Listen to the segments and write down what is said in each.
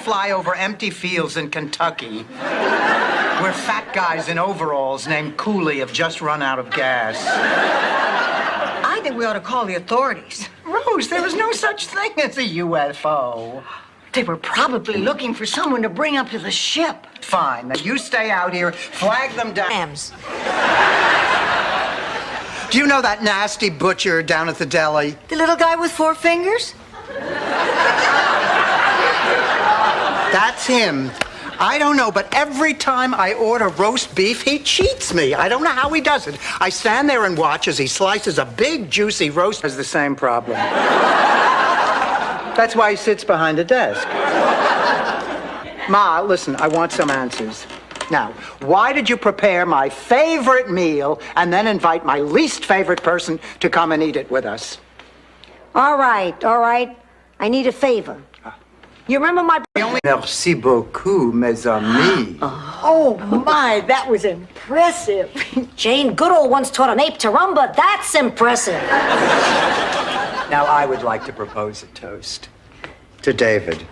fly over empty fields in Kentucky where fat guys in overalls named Cooley have just run out of gas. I think we ought to call the authorities. Rose, there is no such thing as a UFO. They were probably looking for someone to bring up to the ship. Fine. Now you stay out here, flag them down. Rams. Do you know that nasty butcher down at the deli? The little guy with 4 fingers? That's him. I don't know, but every time I order roast beef, he cheats me. I don't know how he does it. I stand there and watch as he slices a big, juicy roast. Has the same problem. That's why he sits behind a desk. Ma, listen, I want some answers. Now, why did you prepare my favorite meal and then invite my least favorite person to come and eat it with us? All right. I need a favor. You remember my... Merci beaucoup, mes amis. Oh, my, that was impressive. Jane Goodall once taught an ape to rumba. That's impressive. Now, I would like to propose a toast to David,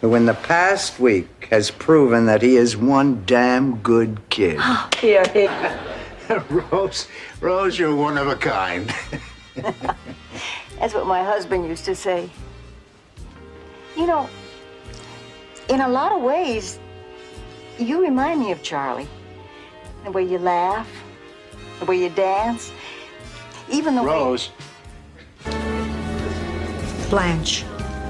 who in the past week has proven that he is one damn good kid. Here. Rose, you're one of a kind. That's what my husband used to say. You know, in a lot of ways, you remind me of Charlie. The way you laugh, the way you dance, even the Rose. Blanche,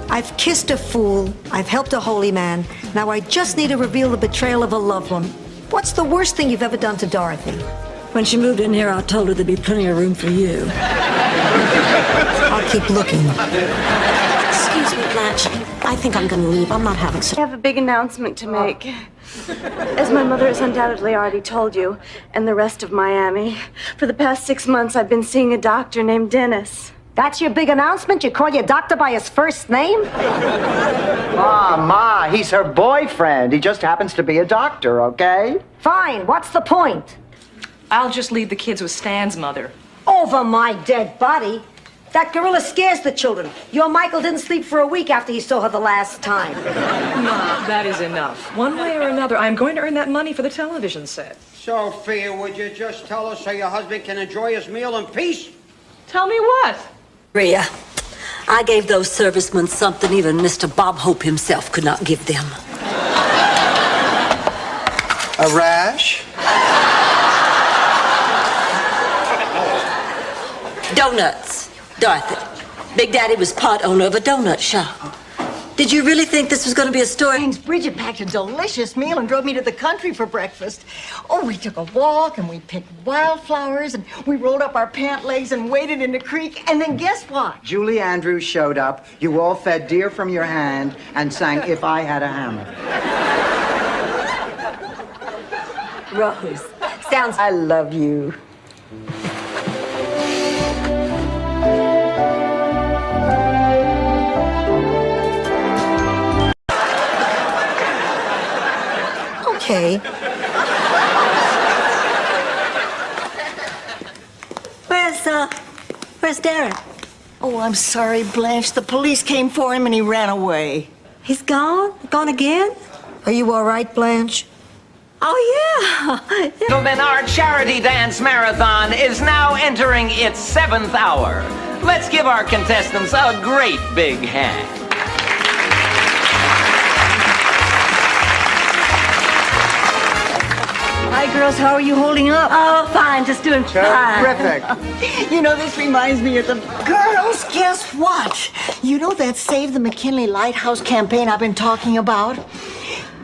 I've kissed a fool, I've helped a holy man. Now I just need to reveal the betrayal of a loved one. What's the worst thing you've ever done to Dorothy? When she moved in here, I told her there'd be plenty of room for you. I'll keep looking. Excuse me, Blanche. I think I'm gonna leave. I'm not having I have a big announcement to make. As my mother has undoubtedly already told you, and the rest of Miami, for the past 6 months I've been seeing a doctor named Dennis. That's your big announcement? You call your doctor by his first name? Ma, he's her boyfriend. He just happens to be a doctor, okay? Fine, what's the point? I'll just leave the kids with Stan's mother. Over my dead body? That gorilla scares the children. Your Michael didn't sleep for a week after he saw her the last time. Ma, that is enough. One way or another, I'm going to earn that money for the television set. Sophia, would you just tell us so your husband can enjoy his meal in peace? Tell me what? Rhea, I gave those servicemen something even Mr. Bob Hope himself could not give them. A rash? Donuts. Dorothy, Big Daddy was part owner of a donut shop. Did you really think this was going to be a story? Bridget packed a delicious meal and drove me to the country for breakfast. Oh, we took a walk and we picked wildflowers and we rolled up our pant legs and waded in the creek. And then guess what? Julie Andrews showed up. You all fed deer from your hand and sang If I Had a Hammer. Rose, sounds... I love you. Okay. Where's Derek? Oh, I'm sorry, Blanche. The police came for him and he ran away. He's gone? Gone again? Are you all right, Blanche? Oh, yeah. Gentlemen, our charity dance marathon is now entering its 7th hour. Let's give our contestants a great big hand. Hi, girls. How are you holding up? Oh, fine. Just doing fine. Terrific. You know, this reminds me of the... Girls, guess what? You know that Save the McKinley Lighthouse campaign I've been talking about?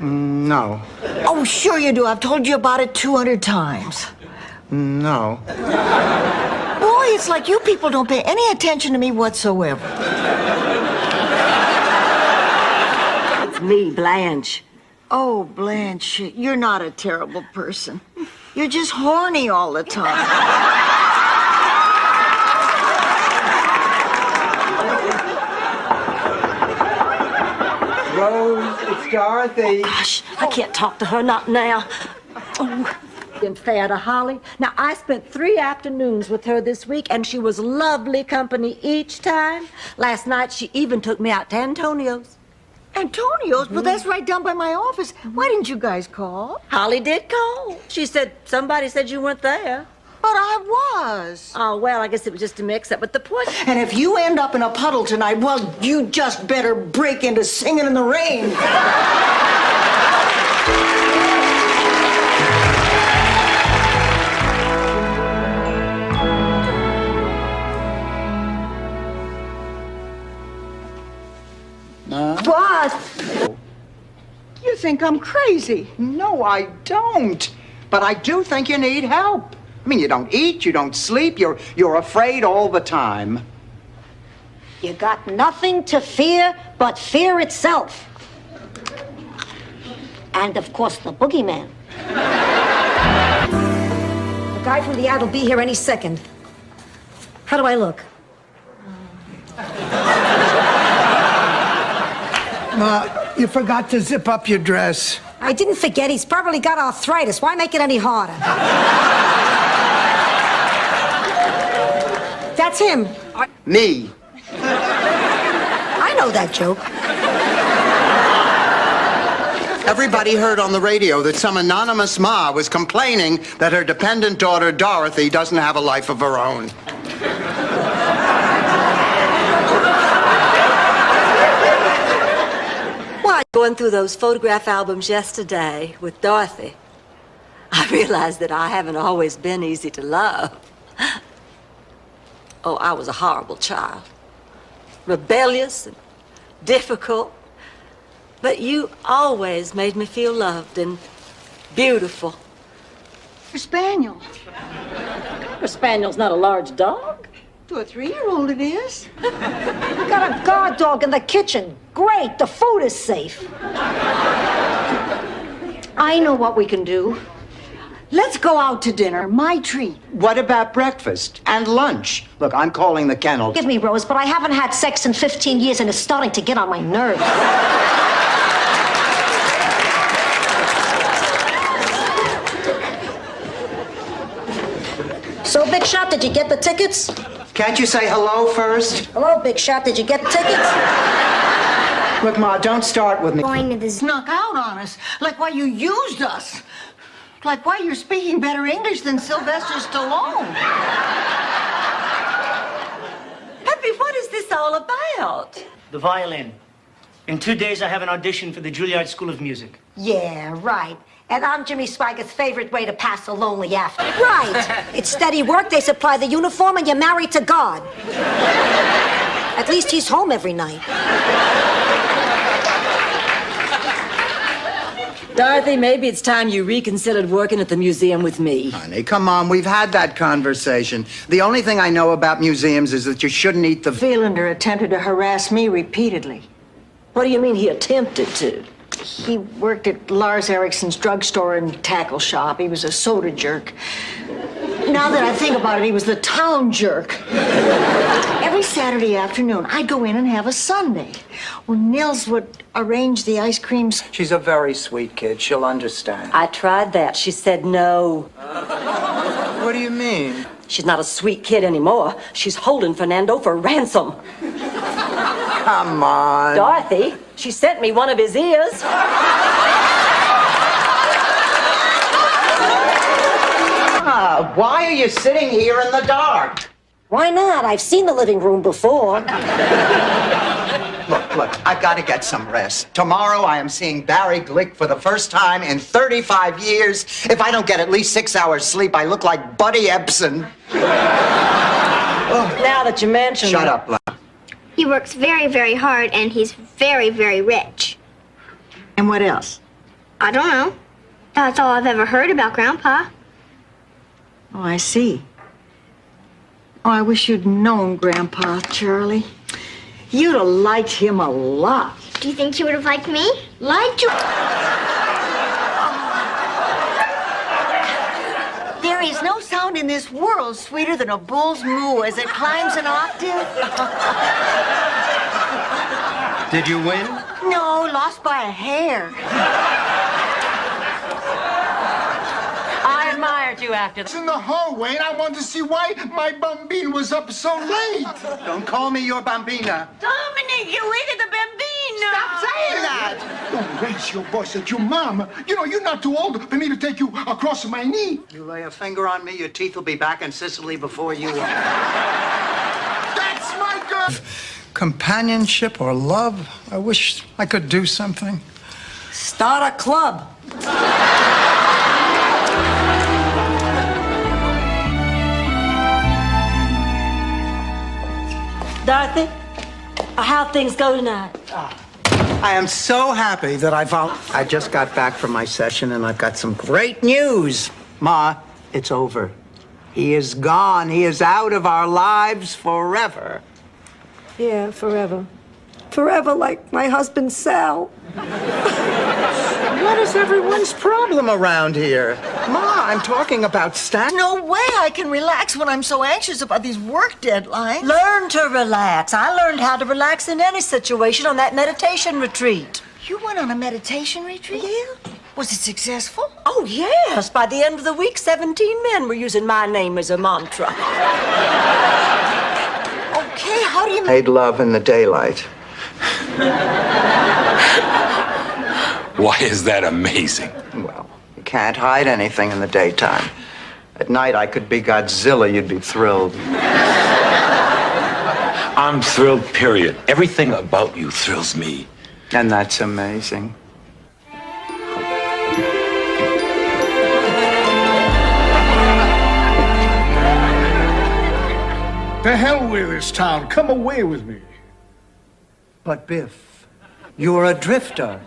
No. Oh, sure you do. I've told you about it 200 times. No. Boy, it's like you people don't pay any attention to me whatsoever. It's me, Blanche. Oh, Blanche, you're not a terrible person. You're just horny all the time. Rose, it's Dorothy. Gosh, I can't talk to her, not now. Oh. Been fair to Holly. Now, I spent 3 afternoons with her this week, and she was lovely company each time. Last night, she even took me out to Antonio's. Antonio's? But that's right down by my office. Why didn't you guys call? Holly did call. She said somebody said you weren't there. But I was. Oh, well, I guess it was just a mix-up. But the point... And if you end up in a puddle tonight, well, you just better break into Singing in the Rain. What? You think I'm crazy? No, I don't. But I do think you need help. I mean, you don't eat, you don't sleep, you're afraid all the time. You got nothing to fear but fear itself. And, of course, the boogeyman. The guy from the ad will be here any second. How do I look? You forgot to zip up your dress. I didn't forget. He's probably got arthritis. Why make it any harder? That's him. Me. I know that joke. Everybody heard on the radio that some anonymous ma was complaining that her dependent daughter, Dorothy, doesn't have a life of her own. What? Going through those photograph albums yesterday with Dorothy, I realized that I haven't always been easy to love. Oh, I was a horrible child. Rebellious and difficult. But you always made me feel loved and beautiful. A spaniel. A spaniel's not a large dog. To a 3-year-old it is. We got a guard dog in the kitchen. Great, the food is safe. I know what we can do. Let's go out to dinner. My treat. What about breakfast and lunch? Look, I'm calling the kennel. Forgive me, Rose, but I haven't had sex in 15 years and it's starting to get on my nerves. So, Big Shot, did you get the tickets? Can't you say hello first? Hello, Big Shot, did you get the tickets? Look, Ma, don't start with me. Going to snuck out on us. Like why you used us. Like why you're speaking better English than Sylvester Stallone. Happy, what is this all about? The violin. In 2 days, I have an audition for the Juilliard School of Music. Yeah, right. And I'm Jimmy Swagger's favorite way to pass a lonely after. Right. It's steady work, they supply the uniform, and you're married to God. At least he's home every night. Dorothy, maybe it's time you reconsidered working at the museum with me. Honey, come on, we've had that conversation. The only thing I know about museums is that you shouldn't eat the... Philander attempted to harass me repeatedly. What do you mean he attempted to? He worked at Lars Ericsson's drugstore and tackle shop. He was a soda jerk. Now that I think about it, he was the town jerk. Every Saturday afternoon, I'd go in and have a sundae. Well, Nils would arrange the ice creams. She's a very sweet kid. She'll understand. I tried that. She said no. What do you mean? She's not a sweet kid anymore. She's holding Fernando for ransom. Come on. Dorothy, she sent me one of his ears. Why are you sitting here in the dark? Why not? I've seen the living room before. Look, I've got to get some rest. Tomorrow I am seeing Barry Glick for the first time in 35 years. If I don't get at least 6 hours sleep, I look like Buddy Ebsen. Now that you mention Shut up, Lana. He works very, very hard, and he's very, very rich. And what else? I don't know. That's all I've ever heard about Grandpa. Oh, I see. Oh, I wish you'd known Grandpa, Charlie. You'd have liked him a lot. Do you think he would have liked me? Liked you? There is no sound in this world sweeter than a bull's moo as it climbs an octave. Did you win? No, lost by a hair. I admired you after that. In the hallway, and I wanted to see why my bambino was up so late. Don't call me your bambina. Dominic, you waited the bambino. Stop saying that! Don't raise your voice at your mom. You know, you're not too old for me to take you across my knee. You lay a finger on me, your teeth will be back in Sicily before you are. That's my girl! Companionship or love? I wish I could do something. Start a club. Dorothy, how'd things go tonight? I am so happy that I just got back from my session and I've got some great news. Ma, it's over. He is gone. He is out of our lives forever. Yeah, forever. Forever, like my husband Sal. What is everyone's problem around here? Ma, I'm talking about Stan. No way I can relax when I'm so anxious about these work deadlines. Learn to relax. I learned how to relax in any situation on that meditation retreat. You went on a meditation retreat? Yeah. Was it successful? Oh, yes. By the end of the week, 17 men were using my name as a mantra. Okay, how do you... Made love in the daylight. Why is that amazing? Well, you can't hide anything in the daytime. At night, I could be Godzilla. You'd be thrilled. I'm thrilled, period. Everything about you thrills me. And that's amazing. To hell with this town. Come away with me. But Biff, you're a drifter.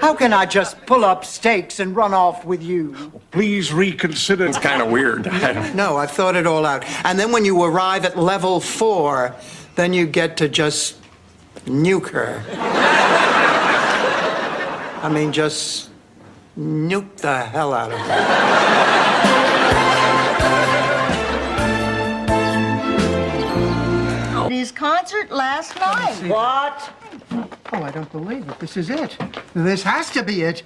How can I just pull up stakes and run off with you? Please reconsider. It's kind of weird. No, I've thought it all out. And then when you arrive at level 4, then you get to just nuke her. I mean, just nuke the hell out of her. His concert last night. What? Oh, I don't believe it. This is it. This has to be it.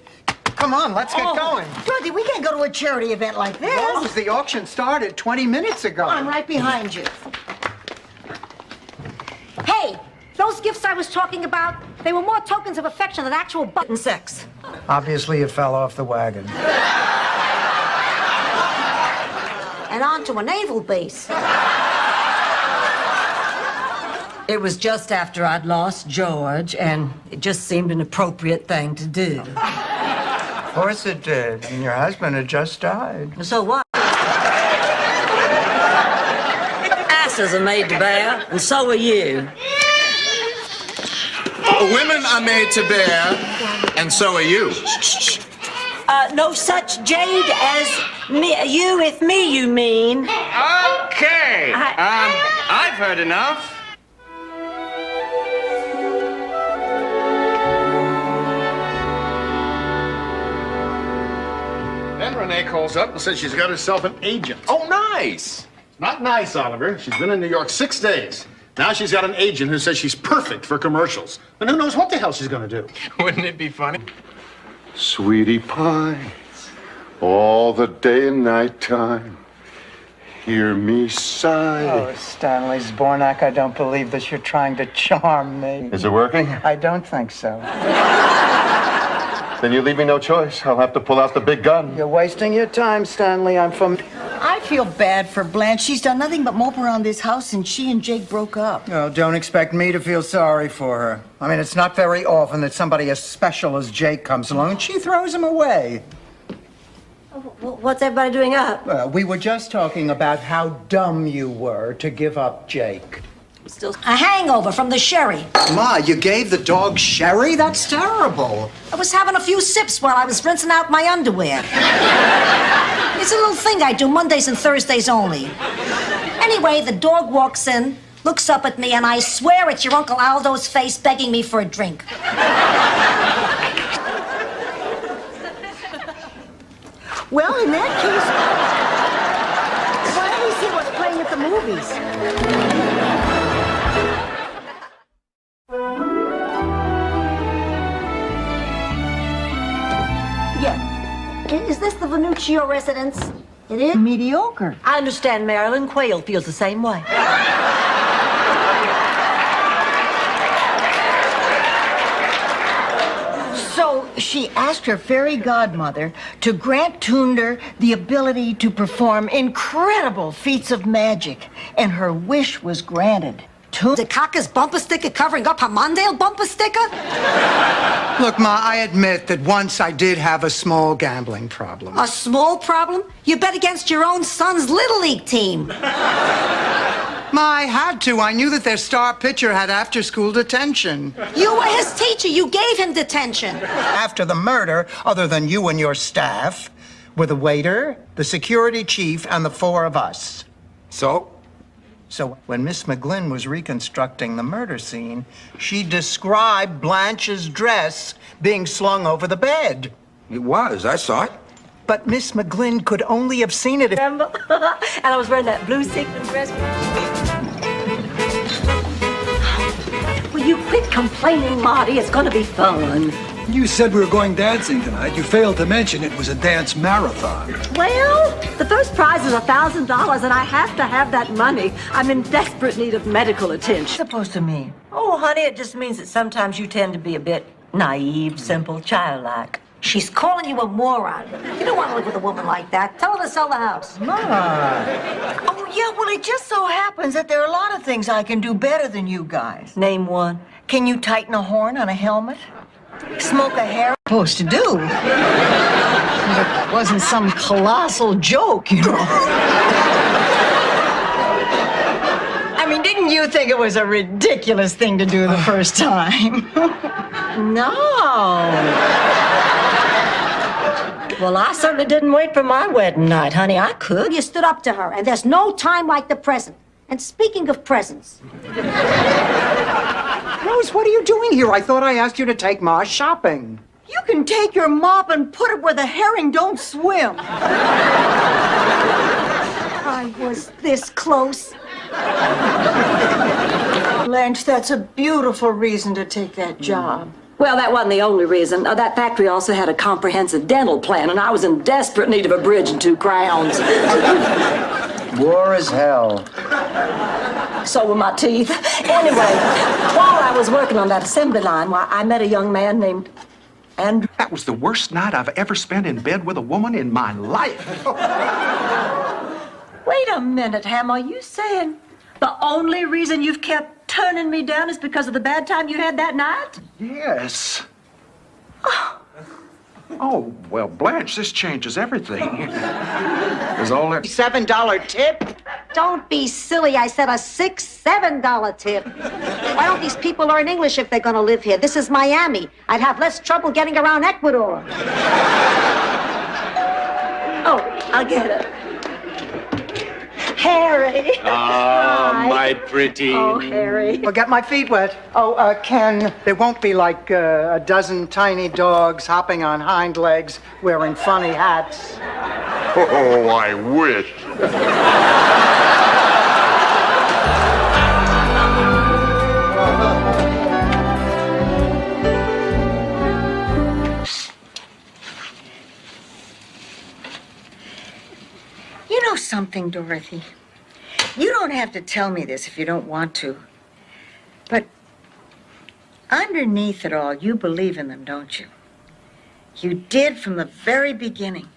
Come on, let's get going. Dorothy, we can't go to a charity event like this. No, the auction started 20 minutes ago. I'm right behind you. Hey, those gifts I was talking about, they were more tokens of affection than actual butt and sex. Obviously, you fell off the wagon. And onto a naval base. It was just after I'd lost George, and it just seemed an appropriate thing to do. Of course it did. And your husband had just died. So what? Asses are made to bear, and so are you. Women are made to bear, and so are you. No such jade as me. You with me, you mean? Okay. I've heard enough. Then Renee calls up and says she's got herself an agent. Oh, nice. Not nice, Oliver. She's been in New York 6 days. Now she's got an agent who says she's perfect for commercials. And who knows what the hell she's gonna do. Wouldn't it be funny? Sweetie pie, all the day and night time, hear me sigh. Oh, Stanley Zbornak, I don't believe this. You're trying to charm me. Is it working? I don't think so. Then you leave me no choice. I'll have to pull out the big gun. You're wasting your time, Stanley. I'm from... I feel bad for Blanche. She's done nothing but mope around this house since she and Jake broke up. Oh, don't expect me to feel sorry for her. I mean, it's not very often that somebody as special as Jake comes along and she throws him away. What's everybody doing up? Well, we were just talking about how dumb you were to give up Jake. Still a hangover from the sherry. Ma, you gave the dog sherry? That's terrible. I was having a few sips while I was rinsing out my underwear. It's a little thing I do Mondays and Thursdays only. Anyway, the dog walks in, looks up at me, and I swear it's your Uncle Aldo's face begging me for a drink. Well, in that case, why don't we see what's playing at the movies? Yeah. Is this the Venuccio residence? It is mediocre. I understand Marilyn Quayle feels the same way. So she asked her fairy godmother to grant Tunder the ability to perform incredible feats of magic, and her wish was granted. The Cocker's bumper sticker covering up her Mondale bumper sticker? Look, Ma, I admit that once I did have a small gambling problem. A small problem? You bet against your own son's Little League team. Ma, I had to. I knew that their star pitcher had after-school detention. You were his teacher. You gave him detention. After the murder, other than you and your staff, were the waiter, the security chief, and the four of us. So when Miss McGlynn was reconstructing the murder scene, she described Blanche's dress being slung over the bed. It was. I saw it. But Miss McGlynn could only have seen it if... Remember? And I was wearing that blue sequin dress. Will you quit complaining, Marty? It's going to be fun. You said we were going dancing tonight. You failed to mention it was a dance marathon. Well, the first prize is $1,000, and I have to have that money. I'm in desperate need of medical attention. What's it supposed to mean? Oh, honey, it just means that sometimes you tend to be a bit naive, simple, childlike. She's calling you a moron. You don't want to live with a woman like that. Tell her to sell the house. Oh, yeah, well, it just so happens that there are a lot of things I can do better than you guys. Name one. Can you tighten a horn on a helmet? Smoke a hair? Supposed to do. It wasn't some colossal joke, you know. I mean, didn't you think it was a ridiculous thing to do the first time? No. Well, I certainly didn't wait for my wedding night, honey. I could. You stood up to her, and there's no time like the present. And speaking of presents... Rose, what are you doing here? I thought I asked you to take Ma shopping. You can take your mop and put it where the herring don't swim. I was this close. Blanche, that's a beautiful reason to take that job. Well, that wasn't the only reason. That factory also had a comprehensive dental plan, and I was in desperate need of a bridge and 2 crowns. War is hell. So were my teeth. Anyway, while I was working on that assembly line, I met a young man named Andrew. That was the worst night I've ever spent in bed with a woman in my life. Wait a minute, Ham. Are you saying the only reason you've kept turning me down is because of the bad time you had that night? Yes. Oh, well, Blanche, this changes everything. There's all that... $7 tip? Don't be silly. I said a $6, $7 tip. Why don't these people learn English if they're going to live here? This is Miami. I'd have less trouble getting around Ecuador. Oh, I'll get it. Harry. Ah, my pretty. Oh, Harry. Well, get my feet wet. Oh, Ken, there won't be like a dozen tiny dogs hopping on hind legs wearing funny hats. Oh, I wish. You know something, Dorothy? You don't have to tell me this if you don't want to. But underneath it all, you believe in them, don't you? You did from the very beginning.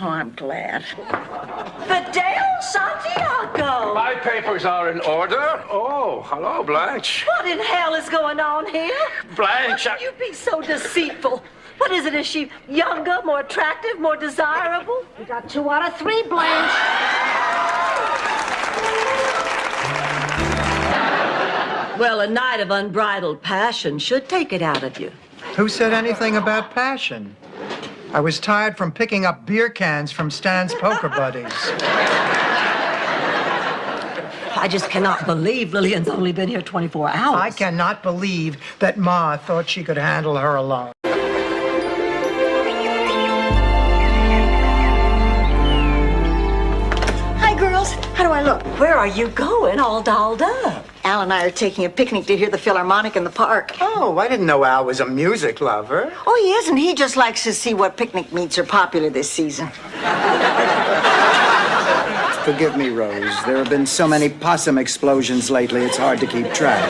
Oh, I'm glad. Fidel Santiago! My papers are in order. Oh, hello, Blanche. What in hell is going on here? Blanche, How can you be so deceitful? What is it? Is she younger, more attractive, more desirable? You got 2 out of 3, Blanche. Well, a night of unbridled passion should take it out of you. Who said anything about passion? I was tired from picking up beer cans from Stan's poker buddies. I just cannot believe Lillian's only been here 24 hours. I cannot believe that Ma thought she could handle her alone. Hi, girls. How do I look? Where are you going, all dolled up? Al and I are taking a picnic to hear the Philharmonic in the park. Oh, I didn't know Al was a music lover. Oh, he isn't. He just likes to see what picnic meats are popular this season. Forgive me, Rose. There have been so many possum explosions lately, it's hard to keep track.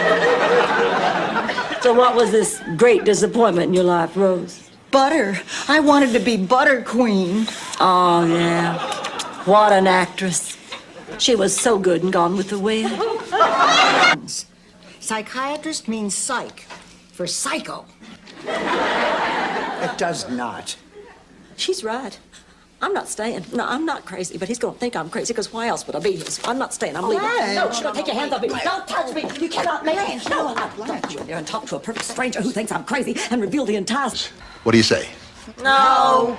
So what was this great disappointment in your life, Rose? Butter. I wanted to be butter queen. Oh, yeah. What an actress. She was so good and Gone with the Wind. Psychiatrist means psych, for psycho. It does not. She's right. I'm not staying. No, I'm not crazy, but he's going to think I'm crazy, because why else would I be here? So I'm not staying. I'm leaving. No, don't take your hands off me. Don't touch me. You cannot make me. No, don't you in there and talk to a perfect stranger who thinks I'm crazy and reveal the entire... What do you say? No.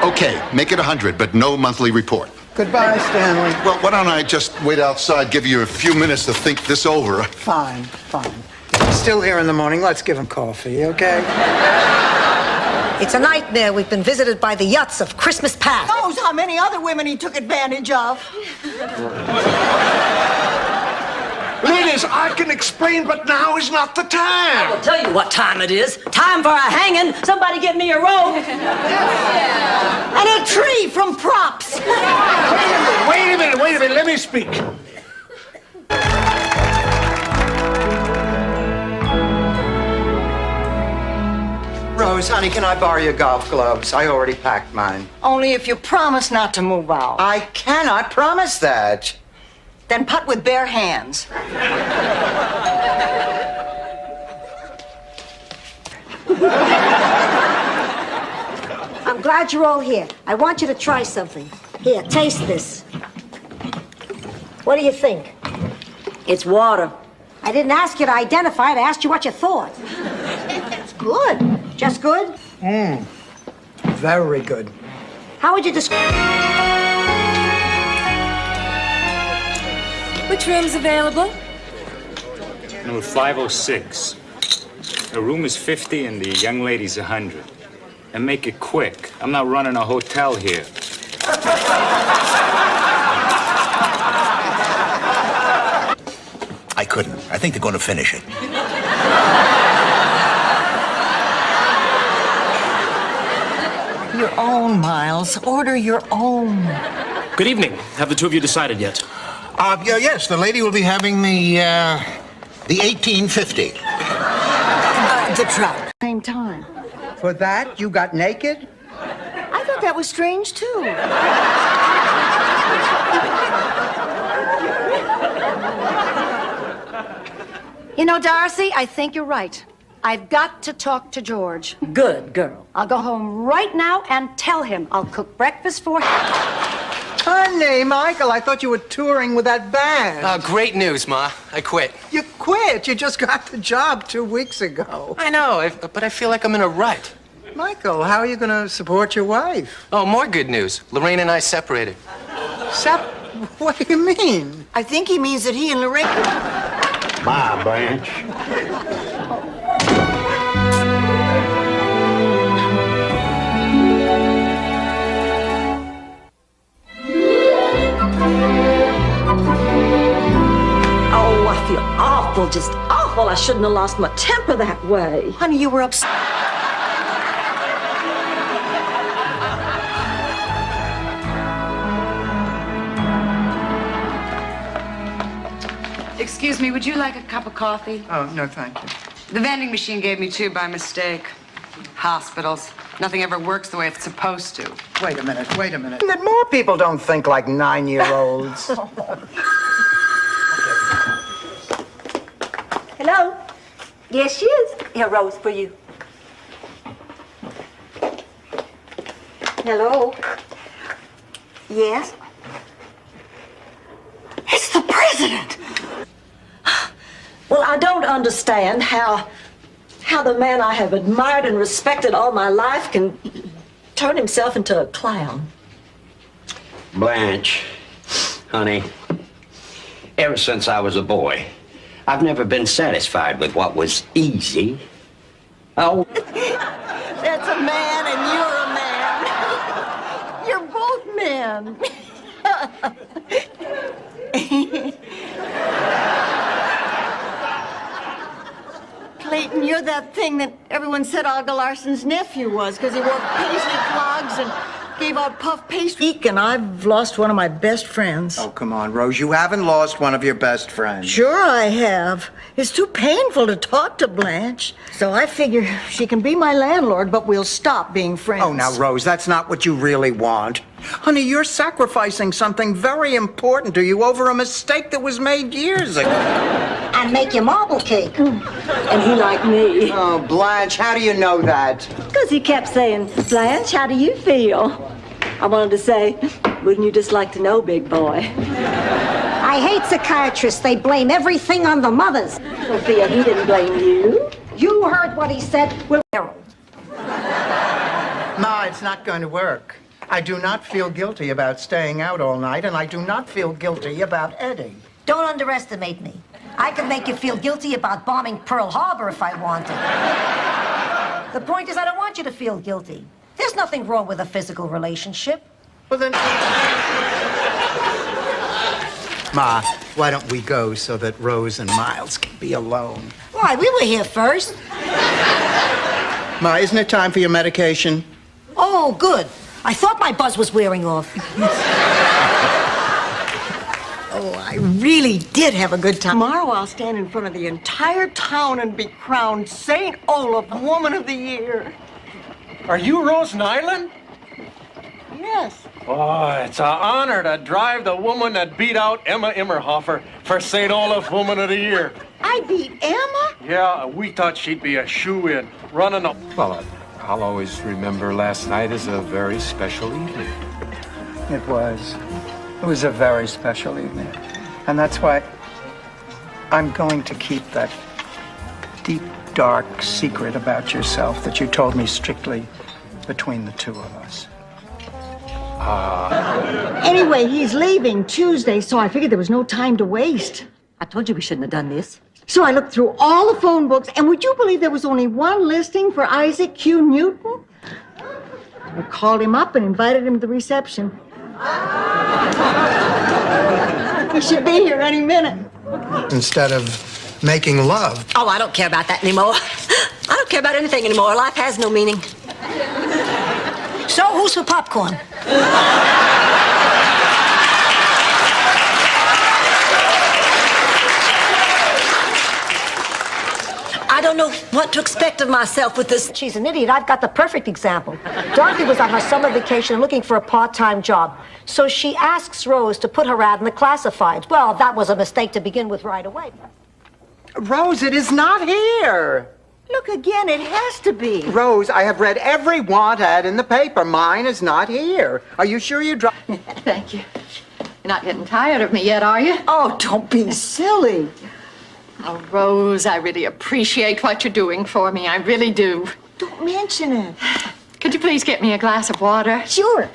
Okay, make it 100, but no monthly report. Goodbye, Stanley. Well, why don't I just wait outside, give you a few minutes to think this over? Fine, fine. If he's still here in the morning, let's give him coffee, okay? It's a nightmare. We've been visited by the yachts of Christmas past. Knows how many other women he took advantage of. Ladies, I can explain, but now is not the time. I will tell you what time it is. Time for a hanging. Somebody get me a rope. And a tree from props. Wait a minute. Let me speak. Rose, honey, can I borrow your golf gloves? I already packed mine. Only if you promise not to move out. I cannot promise that. Then putt with bare hands. I'm glad you're all here. I want you to try something. Here, taste this. What do you think? It's water. I didn't ask you to identify it. I asked you what you thought. It's good. Just good? Very good. How would you describe... Which room's available? Number 506. The room is 50 and the young lady's 100. And make it quick. I'm not running a hotel here. I couldn't. I think they're going to finish it. Your own, Miles. Order your own. Good evening. Have the two of you decided yet? Yes, the lady will be having the 1850. The trout. Same time. For that, you got naked? I thought that was strange, too. You know, Darcy, I think you're right. I've got to talk to George. Good girl. I'll go home right now and tell him I'll cook breakfast for him. Honey, Michael, I thought you were touring with that band. Great news, Ma. I quit. You quit? You just got the job 2 weeks ago. I know, but I feel like I'm in a rut. Michael, how are you going to support your wife? Oh, more good news. Lorraine and I separated. What do you mean? I think he means that he and Lorraine... Bye, Blanche. Oh, I feel awful, just awful. I shouldn't have lost my temper that way. Honey, you were upset. Excuse me, would you like a cup of coffee? Oh, no, thank you. The vending machine gave me 2 by mistake. Hospitals. Nothing ever works the way it's supposed to. Wait a minute. That more people don't think like 9-year-olds. Hello? Yes, she is. Here, Rose, for you. Hello? Yes? It's the president! Well, I don't understand how the man I have admired and respected all my life can turn himself into a clown. Blanche, honey, ever since I was a boy, I've never been satisfied with what was easy. Oh. That's a man and you're a man. You're both men. Clayton, you're that thing that everyone said Olga Larson's nephew was because he wore paisley clogs and gave out puff pastry, and I've lost one of my best friends. Oh, come on, Rose. You haven't lost one of your best friends. Sure I have. It's too painful to talk to Blanche. So I figure she can be my landlord, but we'll stop being friends. Oh, now, Rose, that's not what you really want. Honey, you're sacrificing something very important to you over a mistake that was made years ago. And make your marble cake. And he liked me. Oh, Blanche, how do you know that? Because he kept saying, Blanche, how do you feel? I wanted to say, wouldn't you just like to know, big boy? I hate psychiatrists. They blame everything on the mothers. Sophia, he didn't blame you. You heard what he said. Well, Ma, it's not going to work. I do not feel guilty about staying out all night, and I do not feel guilty about Eddie. don't underestimate me. I could make you feel guilty about bombing Pearl Harbor if I wanted. The point is, I don't want you to feel guilty. There's nothing wrong with a physical relationship. Well, then... Ma, why don't we go so that Rose and Miles can be alone? Why? We were here first. Ma, isn't it time for your medication? Oh, good. I thought my buzz was wearing off. Oh, I really did have a good time. Tomorrow I'll stand in front of the entire town and be crowned St. Olaf Woman of the Year. Are you Rose Nyland? Yes. Oh, it's an honor to drive the woman that beat out Emma Immerhofer for St. Olaf Woman of the Year. I beat Emma? Yeah, we thought she'd be a shoo-in, running a... Well, I'll always remember last night as a very special evening. It was. It was a very special evening. And that's why I'm going to keep that deep, dark secret about yourself that you told me strictly between the two of us. Anyway, he's leaving Tuesday, so I figured there was no time to waste. I told you we shouldn't have done this. So I looked through all the phone books, and would you believe there was only one listing for Isaac Q. Newton? I called him up and invited him to the reception. He should be here any minute. Instead of making love. Oh, I don't care about that anymore. I don't care about anything anymore. Life has no meaning. So, who's for popcorn? I don't know what to expect of myself with this. She's an idiot. I've got the perfect example. Dorothy was on her summer vacation looking for a part-time job. So she asks Rose to put her ad in the classifieds. Well, that was a mistake to begin with right away. Rose, it is not here. Look again, it has to be. Rose, I have read every want ad in the paper. Mine is not here. Are you sure you dropped... Thank you. You're not getting tired of me yet, are you? Oh, don't be silly. Oh, Rose, I really appreciate what you're doing for me. I really do. Don't mention it. Could you please get me a glass of water? Sure.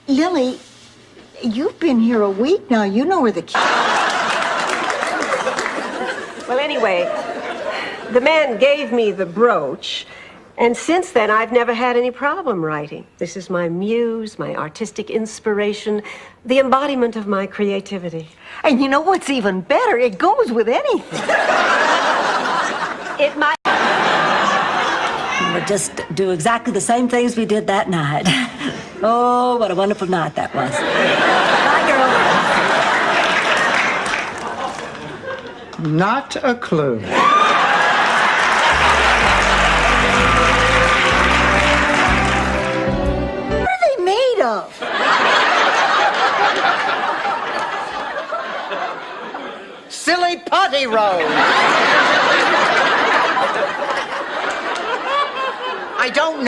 Lily, you've been here a week now. You know where the key... Well, anyway, the man gave me the brooch, and since then I've never had any problem writing. This is my muse, my artistic inspiration, the embodiment of my creativity. And you know what's even better? It goes with anything. It might... We'll just do exactly the same things we did that night. Oh, what a wonderful night that was. Bye, girl. Not a clue. What are they made of? Silly putty, Rose. I don't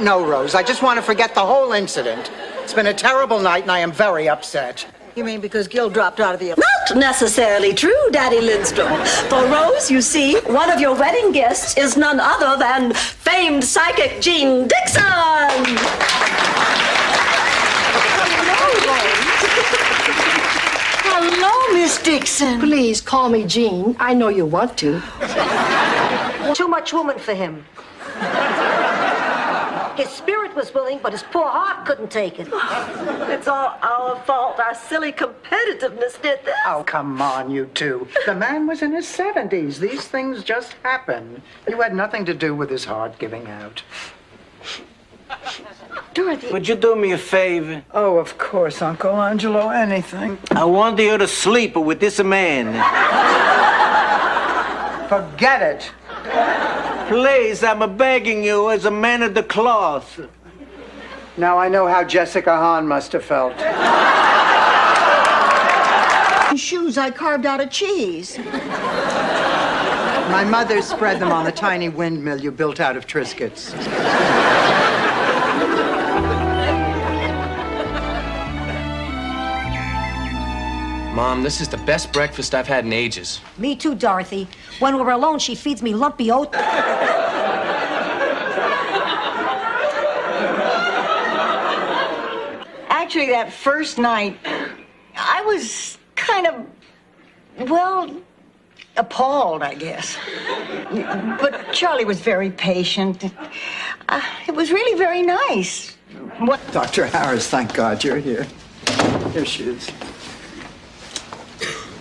know, Rose. I just want to forget the whole incident. It's been a terrible night, and I am very upset. You mean because Gil dropped out of the... Not necessarily true, Daddy Lindstrom. For Rose, you see, one of your wedding guests is none other than famed psychic Jean Dixon. Hello, Miss Dixon. Please call me Jean. I know you want to. Too much woman for him. His spirit was willing, but his poor heart couldn't take it. It's all our fault. Our silly competitiveness did this. Oh, come on, you two. The man was in his 70s. These things just happen. You had nothing to do with his heart giving out. Dorothy. Would you do me a favor? Oh, of course, Uncle Angelo, anything. I want you to sleep with this man. Forget it. Please, I'm begging you as a man of the cloth. Now I know how Jessica Hahn must have felt. Shoes I carved out of cheese. My mother spread them on the tiny windmill you built out of Triscuits. Mom, this is the best breakfast I've had in ages. Me too, Dorothy. When we're alone, she feeds me lumpy oat. Actually, that first night, I was kind of, well, appalled, I guess. But Charlie was very patient. It was really very nice. What? Dr. Harris, thank God you're here. Here she is.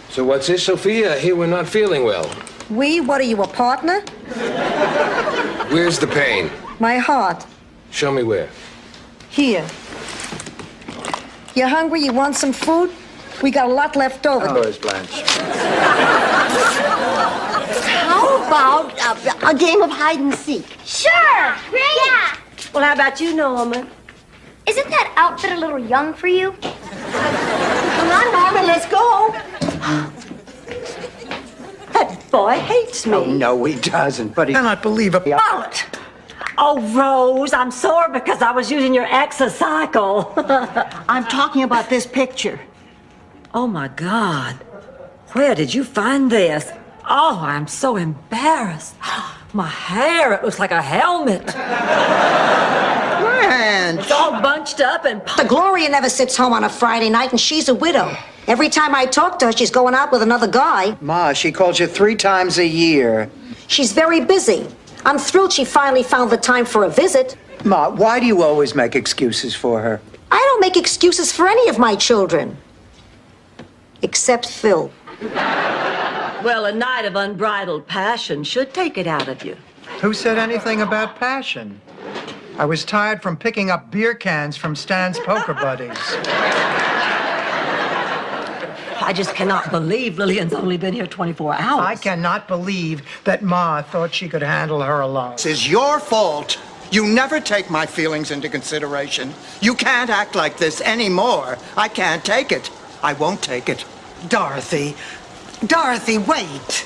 So what's this, Sophia? I hear we're not feeling well. What are you, a partner? Where's the pain? My heart. Show me where. Here. You hungry? You want some food? We got a lot left over. Yours, Blanche. How about a game of hide and seek? Sure! Great! Yeah! Well, how about you, Norman? Isn't that outfit a little young for you? Come on, Norman, let's go. That boy hates me. Oh, no, he doesn't, but he cannot believe it. Bullet! Oh, Rose, I'm sore because I was using your exocycle. I'm talking about this picture. Oh, my God. Where did you find this? Oh, I'm so embarrassed. My hair, it looks like a helmet. Blanche! It's all bunched up and... The Gloria never sits home on a Friday night, and she's a widow. Every time I talk to her, she's going out with another guy. Ma, she calls you 3 times a year. She's very busy. I'm thrilled she finally found the time for a visit. Ma, why do you always make excuses for her? I don't make excuses for any of my children. Except Phil. Well, a night of unbridled passion should take it out of you. Who said anything about passion? I was tired from picking up beer cans from Stan's poker buddies. I just cannot believe Lillian's only been here 24 hours. I cannot believe that Ma thought she could handle her alone. This is your fault. You never take my feelings into consideration. You can't act like this anymore. I can't take it. I won't take it. Dorothy, wait.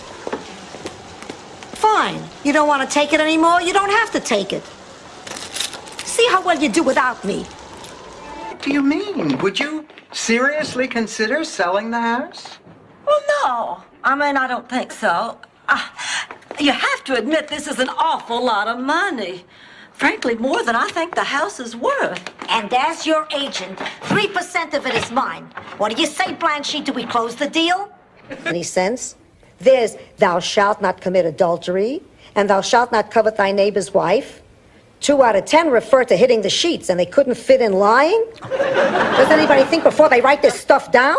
Fine. You don't want to take it anymore? You don't have to take it. See how well you do without me. What do you mean? Would you seriously consider selling the house? Well, no. I mean, I don't think so. You have to admit this is an awful lot of money. Frankly, more than I think the house is worth. And as your agent, 3% of it is mine. What do you say, Blanche? Do we close the deal? Any sense? There's thou shalt not commit adultery, and thou shalt not covet thy neighbor's wife. 2 out of 10 refer to hitting the sheets, and they couldn't fit in lying? Does anybody think before they write this stuff down?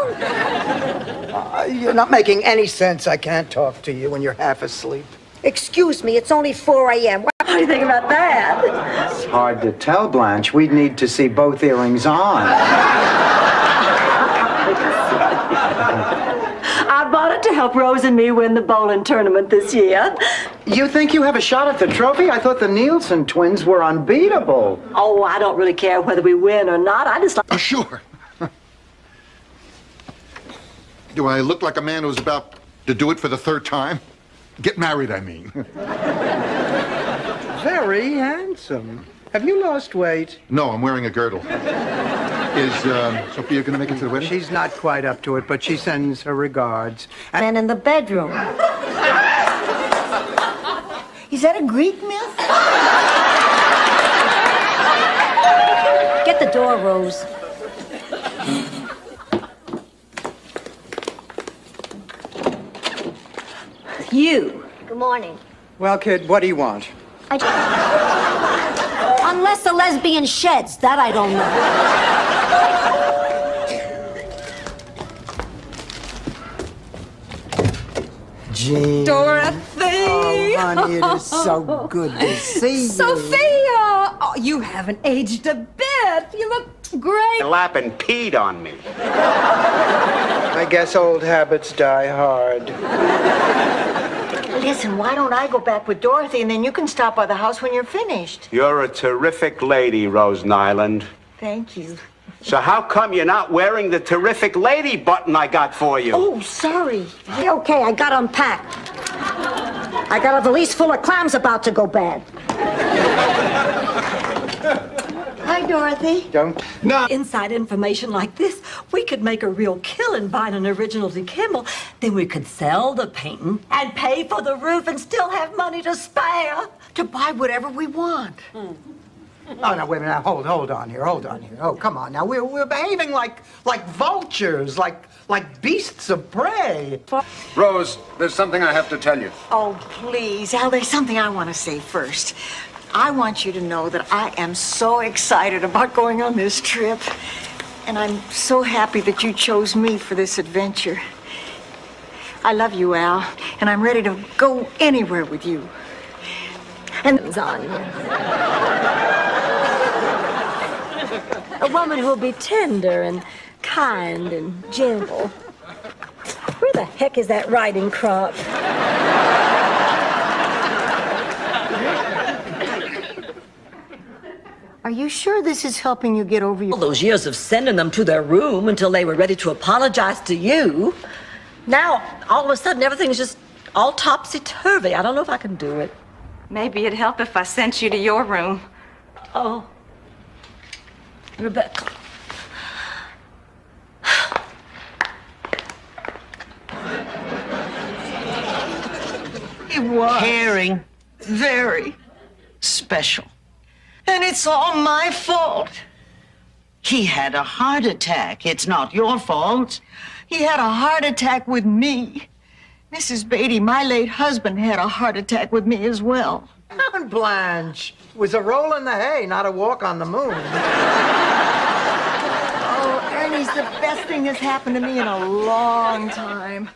You're not making any sense. I can't talk to you when you're half asleep. Excuse me, it's only 4 a.m. What do you think about that? It's hard to tell, Blanche. We'd need to see both earrings on. I bought it to help Rose and me win the bowling tournament this year. You think you have a shot at the trophy? I thought the Nielsen twins were unbeatable. Oh, I don't really care whether we win or not. I just like... Oh, sure. Do I look like a man who's about to do it for the 3rd time? Get married, I mean. Very handsome. Have you lost weight? No, I'm wearing a girdle. Is Sophia going to make it to the wedding? She's not quite up to it, but she sends her regards. And in the bedroom. Is that a Greek myth? Get the door, Rose. You. Good morning. Well, kid, what do you want? Unless a lesbian sheds, that I don't know. Jean. Dorothy! Oh, honey, it is so good to see you. Sophia! Oh, you haven't aged a bit. You look great. Lap and peed on me. I guess old habits die hard. Listen, why don't I go back with Dorothy and then you can stop by the house when you're finished? You're a terrific lady, Rose Nyland. Thank you. So how come you're not wearing the terrific lady button I got for you? Oh, sorry. Okay, I got unpacked. I got a valise full of clams about to go bad. Hi, Dorothy. No. Inside information like this, we could make a real killing buying an original De Kimmel. Then we could sell the painting and pay for the roof and still have money to spare to buy whatever we want. Oh, no, wait a minute. Now, hold on here. Oh, come on. Now, we're behaving like vultures, like beasts of prey. Rose, there's something I have to tell you. Oh, please. Al, there's something I want to say first. I want you to know that I am so excited about going on this trip. And I'm so happy that you chose me for this adventure. I love you, Al, and I'm ready to go anywhere with you. And a woman who will be tender and kind and gentle. Where the heck is that riding crop? Are you sure this is helping you get over your... All those years of sending them to their room until they were ready to apologize to you. Now, all of a sudden, everything's just all topsy-turvy. I don't know if I can do it. Maybe it'd help if I sent you to your room. Oh. Rebecca. It was caring, very special. And it's all my fault. He had a heart attack. It's not your fault. He had a heart attack with me. Mrs. Beatty, my late husband, had a heart attack with me as well. Aunt Blanche, it was a roll in the hay, not a walk on the moon. Oh, Ernie's the best thing that's happened to me in a long time.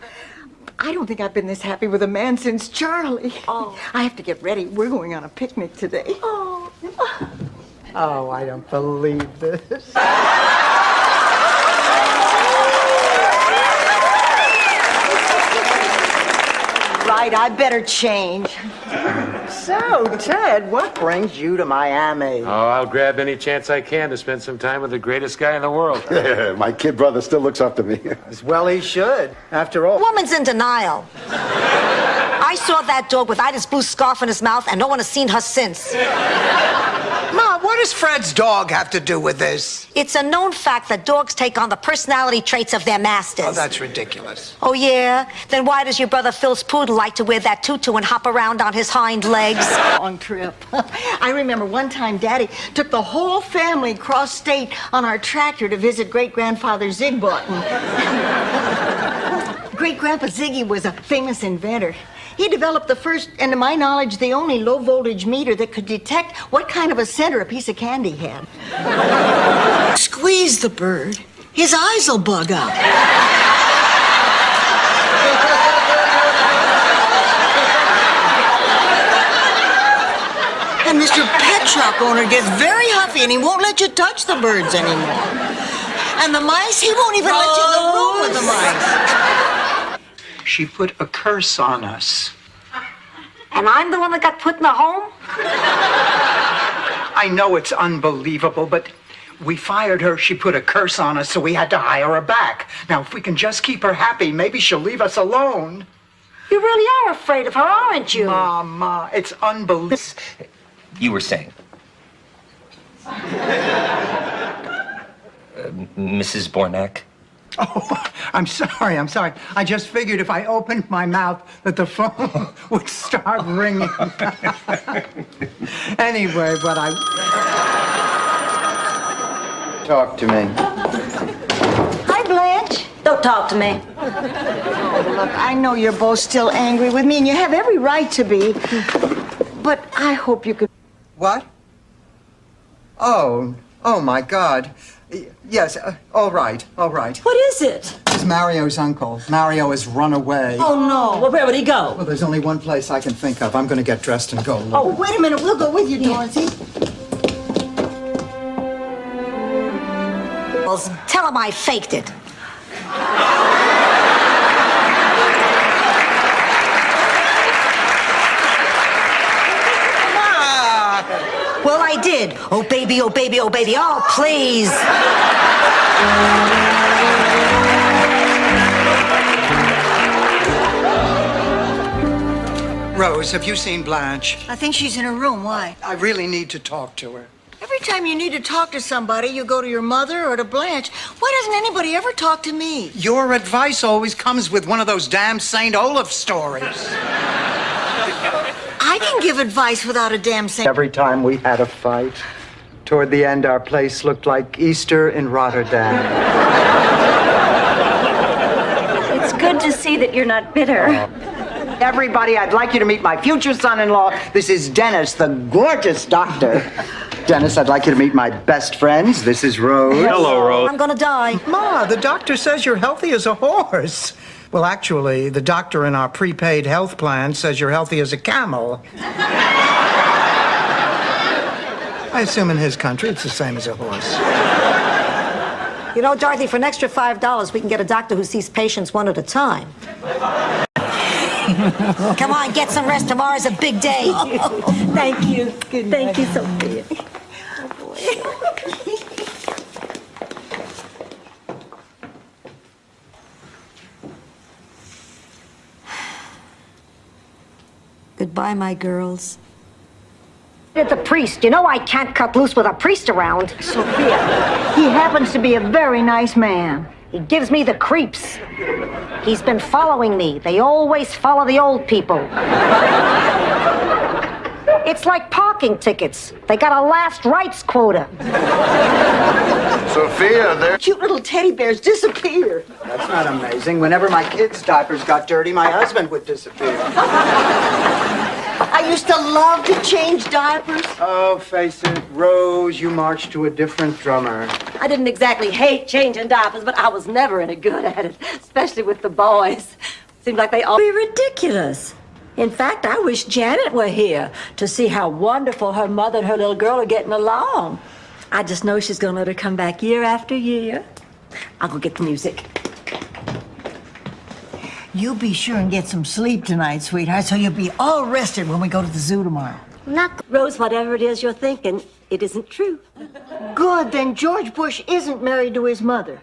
I don't think I've been this happy with a man since Charlie. Oh. I have to get ready. We're going on a picnic today. Oh, I don't believe this. Right, I better change. So, Ted, what brings you to Miami? Oh, I'll grab any chance I can to spend some time with the greatest guy in the world. My kid brother still looks up to me. Well, he should. After all... Woman's in denial. I saw that dog with Ida's blue scarf in his mouth, and no one has seen her since. Ma, what does Fred's dog have to do with this? It's a known fact that dogs take on the personality traits of their masters. Oh, that's ridiculous. Oh, yeah? Then why does your brother Phil's poodle like to wear that tutu and hop around on his hind legs? Long trip. I remember one time Daddy took the whole family cross state on our tractor to visit great-grandfather Zigbarton. Great-grandpa Ziggy was a famous inventor. He developed the first, and to my knowledge, the only low-voltage meter that could detect what kind of a center a piece of candy had. Squeeze the bird. His eyes will bug out. And Mr. Pet Shop owner gets very huffy and he won't let you touch the birds anymore. And the mice, he won't even let you in the room with the mice. She put a curse on us. And I'm the one that got put in the home? I know it's unbelievable, but we fired her. She put a curse on us, so we had to hire her back. Now, if we can just keep her happy, maybe she'll leave us alone. You really are afraid of her, aren't you? Mama, it's unbelievable. You were saying? Mrs. Bornak? Oh, I'm sorry. I just figured if I opened my mouth that the phone would start ringing. Anyway, but I... Talk to me. Hi, Blanche. Don't talk to me. Oh, look, I know you're both still angry with me, and you have every right to be. But I hope you could... What? Oh, my God. Yes, all right. What is it? It's Mario's uncle. Mario has run away. Oh, no. Well, where would he go? Well, there's only one place I can think of. I'm going to get dressed and go. Oh, wait a minute. We'll go with you, Dorothy. Tell him I faked it. Well, I did. Oh, baby, oh, baby, oh, baby. Oh, please. Rose, have you seen Blanche? I think she's in her room. Why? I really need to talk to her. Every time you need to talk to somebody, you go to your mother or to Blanche. Why doesn't anybody ever talk to me? Your advice always comes with one of those damn St. Olaf stories. I can give advice without a damn thing. Every time we had a fight, toward the end, our place looked like Easter in Rotterdam. It's good to see that you're not bitter. Everybody, I'd like you to meet my future son-in-law. This is Dennis, the gorgeous doctor. Dennis, I'd like you to meet my best friends. This is Rose. Hello, Rose. I'm gonna die. Ma, the doctor says you're healthy as a horse. Well, actually, the doctor in our prepaid health plan says you're healthy as a camel. I assume in his country it's the same as a horse. You know, Dorothy, for an extra $5, we can get a doctor who sees patients one at a time. Come on, get some rest. Tomorrow's a big day. Thank you. Thank you, Sophia. Goodbye, my girls. At the priest. You know I can't cut loose with a priest around. Sophia, he happens to be a very nice man. He gives me the creeps. He's been following me. They always follow the old people. It's like parking tickets. They got a last rights quota. Sophia, there. Cute little teddy bears disappear. That's not amazing. Whenever my kids' diapers got dirty, my husband would disappear. I used to love to change diapers. Oh, face it, Rose, you marched to a different drummer. I didn't exactly hate changing diapers, but I was never any good at it, especially with the boys. Seemed like they all be ridiculous. In fact, I wish Janet were here to see how wonderful her mother and her little girl are getting along. I just know she's going to let her come back year after year. I'll go get the music. You be sure and get some sleep tonight, sweetheart, so you'll be all rested when we go to the zoo tomorrow. Rose, whatever it is you're thinking, it isn't true. Good, then George Bush isn't married to his mother.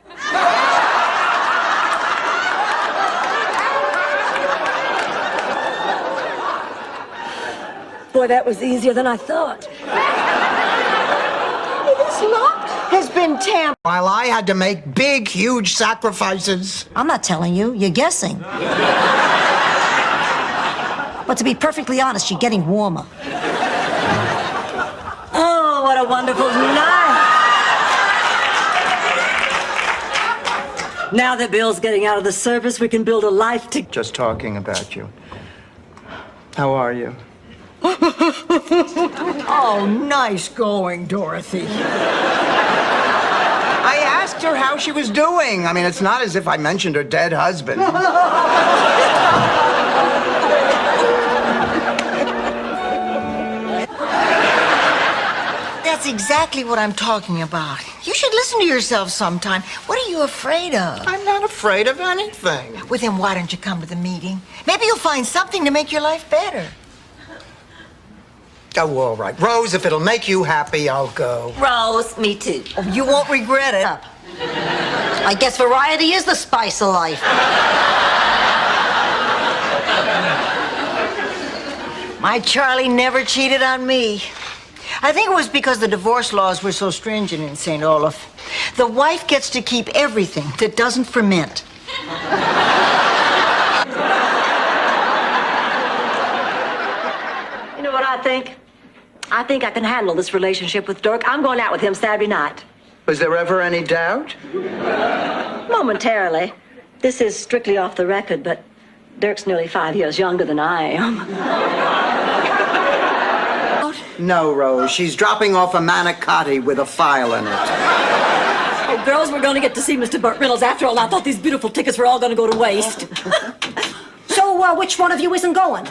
Boy, that was easier than I thought. This lock has been tampered. While I had to make big, huge sacrifices. I'm not telling you. You're guessing. But to be perfectly honest, you're getting warmer. Oh, what a wonderful night. Now that Bill's getting out of the service, we can build a life together. Just talking about you. How are you? Oh, nice going, Dorothy. I asked her how she was doing. I mean, it's not as if I mentioned her dead husband. That's exactly what I'm talking about. You should listen to yourself sometime. What are you afraid of? I'm not afraid of anything. Well, then why don't you come to the meeting? Maybe you'll find something to make your life better. Oh, all right. Rose, if it'll make you happy, I'll go. Rose, me too. Oh, you won't regret it. I guess variety is the spice of life. My Charlie never cheated on me. I think it was because the divorce laws were so stringent in St. Olaf. The wife gets to keep everything that doesn't ferment. You know what I think? I think I can handle this relationship with Dirk. I'm going out with him Saturday night. Was there ever any doubt? Momentarily. This is strictly off the record, but Dirk's nearly 5 years younger than I am. No, Rose. She's dropping off a manicotti with a file in it. Oh, girls, we're going to get to see Mr. Burt Reynolds. After all, I thought these beautiful tickets were all going to go to waste. So, which one of you isn't going?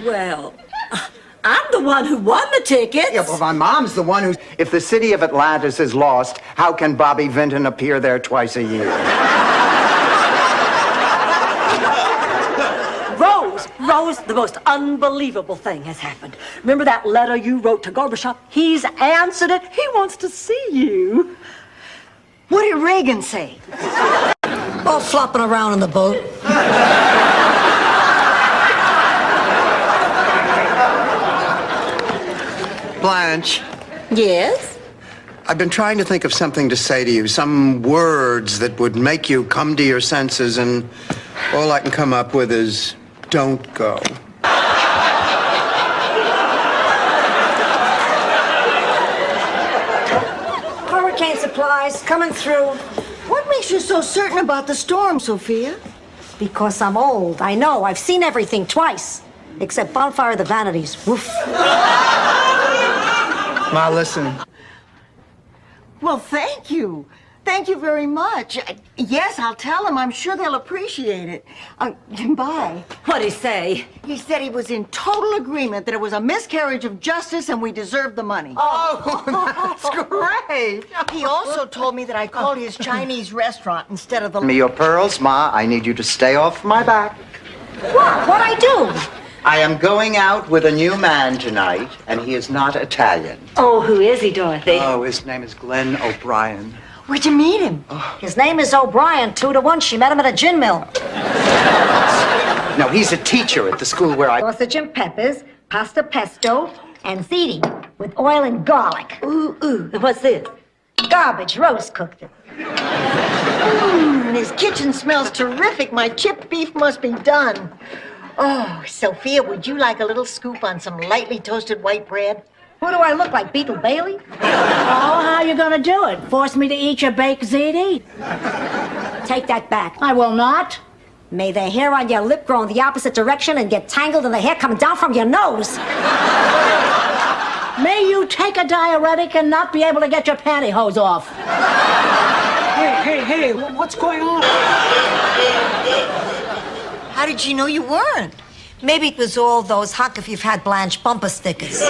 Well, I'm the one who won the tickets. Yeah, but my mom's the one who's... If the city of Atlantis is lost, how can Bobby Vinton appear there twice a year? Rose, the most unbelievable thing has happened. Remember that letter you wrote to Gorbachev? He's answered it. He wants to see you. What did Reagan say? All flopping around in the boat. Blanche. Yes? I've been trying to think of something to say to you, some words that would make you come to your senses, and all I can come up with is, don't go. Hurricane supplies coming through. What makes you so certain about the storm, Sophia? Because I'm old. I know. I've seen everything twice. Except Bonfire of the Vanities. Woof. Ma, listen. Well, thank you. Thank you very much. Yes, I'll tell them. I'm sure they'll appreciate it. Bye. What'd he say? He said he was in total agreement that it was a miscarriage of justice and we deserved the money. Oh, that's great. He also told me that I called his Chinese restaurant instead of the... Me your pearls, Ma. I need you to stay off my back. What? What'd I do? I am going out with a new man tonight, and he is not Italian. Oh, who is he, Dorothy? Oh, his name is Glenn O'Brien. Where'd you meet him? His name is O'Brien, 2-1. She met him at a gin mill. No, he's a teacher at the school where I... Sausage and peppers, pasta pesto, and ziti with oil and garlic. Ooh, ooh. And what's this? Garbage. Rose cooked it. His kitchen smells terrific. My chipped beef must be done. Oh, Sophia, would you like a little scoop on some lightly toasted white bread? Who do I look like, Beetle Bailey? Oh, how you gonna do it? Force me to eat your baked ziti? Take that back. I will not. May the hair on your lip grow in the opposite direction and get tangled in the hair coming down from your nose. May you take a diuretic and not be able to get your pantyhose off. Hey, what's going on? How did you know you weren't? Maybe it was all those Huck if you've had Blanche bumper stickers.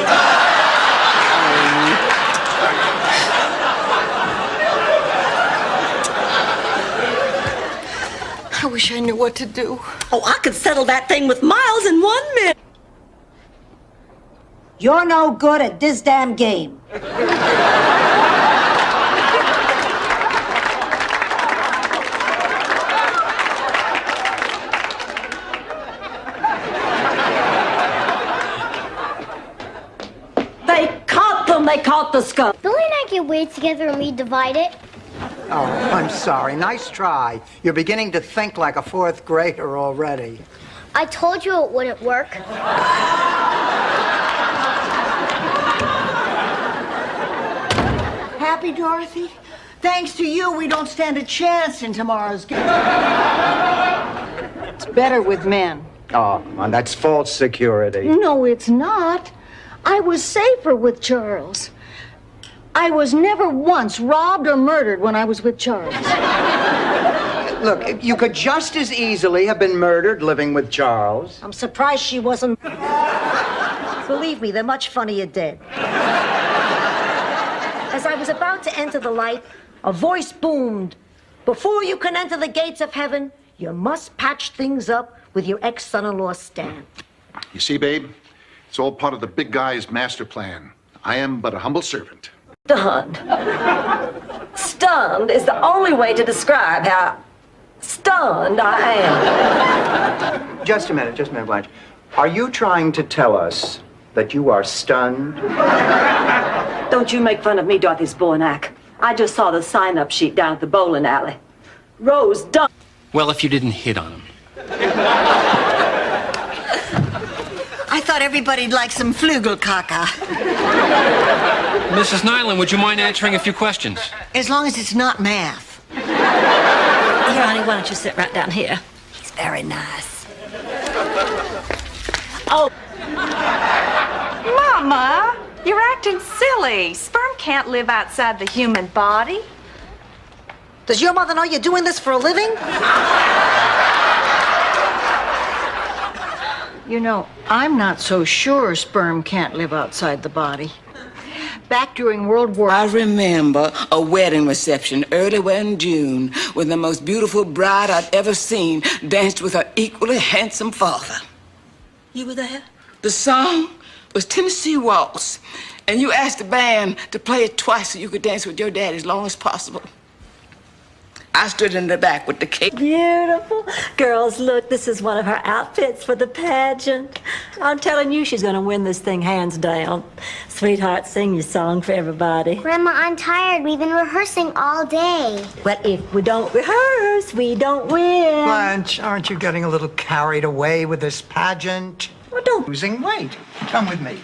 I wish I knew what to do. Oh, I could settle that thing with Miles in 1 minute. You're no good at this damn game. They caught the skunk. Billy and I get weird together and we divide it. Oh, I'm sorry. Nice try. You're beginning to think like a fourth grader already. I told you it wouldn't work. Happy, Dorothy? Thanks to you, we don't stand a chance in tomorrow's game. It's better with men. Oh, come on, that's false security. No, it's not. I was safer with Charles. I was never once robbed or murdered when I was with Charles. Look, you could just as easily have been murdered living with Charles. I'm surprised she wasn't. Believe me, they're much funnier dead. As I was about to enter the light, a voice boomed. Before you can enter the gates of heaven, you must patch things up with your ex-son-in-law, Stan. You see, babe? It's all part of the big guy's master plan. I am but a humble servant. Stunned. Stunned is the only way to describe how stunned I am. Just a minute, Blanche. Are you trying to tell us that you are stunned? Don't you make fun of me, Dorothy Spornak. I just saw the sign-up sheet down at the bowling alley. Rose done. Well, if you didn't hit on him. I thought everybody'd like some Flugelkaka. Mrs. Nyland, would you mind answering a few questions? As long as it's not math. Here, honey, why don't you sit right down here? He's very nice. Oh. Mama, you're acting silly. Sperm can't live outside the human body. Does your mother know you're doing this for a living? You know, I'm not so sure sperm can't live outside the body. Back during World War... I remember a wedding reception early one June when the most beautiful bride I'd ever seen danced with her equally handsome father. You were there? The song was Tennessee Waltz, and you asked the band to play it twice so you could dance with your dad as long as possible. I stood in the back with the cake. Beautiful. Girls, look, this is one of her outfits for the pageant. I'm telling you, she's going to win this thing hands down. Sweetheart, sing your song for everybody. Grandma, I'm tired. We've been rehearsing all day. Well, if we don't rehearse, we don't win. Blanche, aren't you getting a little carried away with this pageant? Well, don't. Losing weight. Come with me.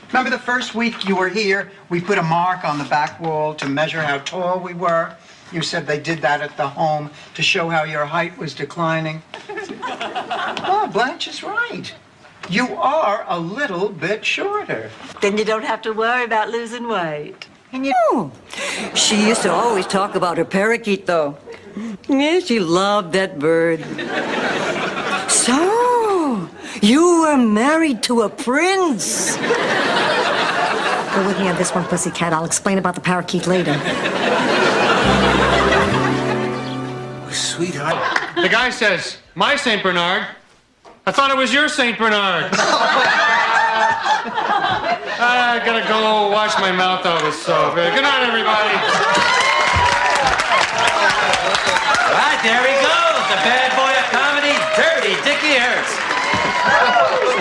Remember the first week you were here, we put a mark on the back wall to measure how tall we were? You said they did that at the home to show how your height was declining. Oh, Blanche is right. You are a little bit shorter. Then you don't have to worry about losing weight. And you... Oh, she used to always talk about her parakeet, though. Yeah, she loved that bird. So, you were married to a prince. Go with me on this one, pussycat. I'll explain about the parakeet later. Sweetheart. The guy says, my St. Bernard. I thought it was your St. Bernard. I gotta go wash my mouth out with soap. Good night, everybody. Right, there he goes. The bad boy of comedy, Dirty Dickie Hurts.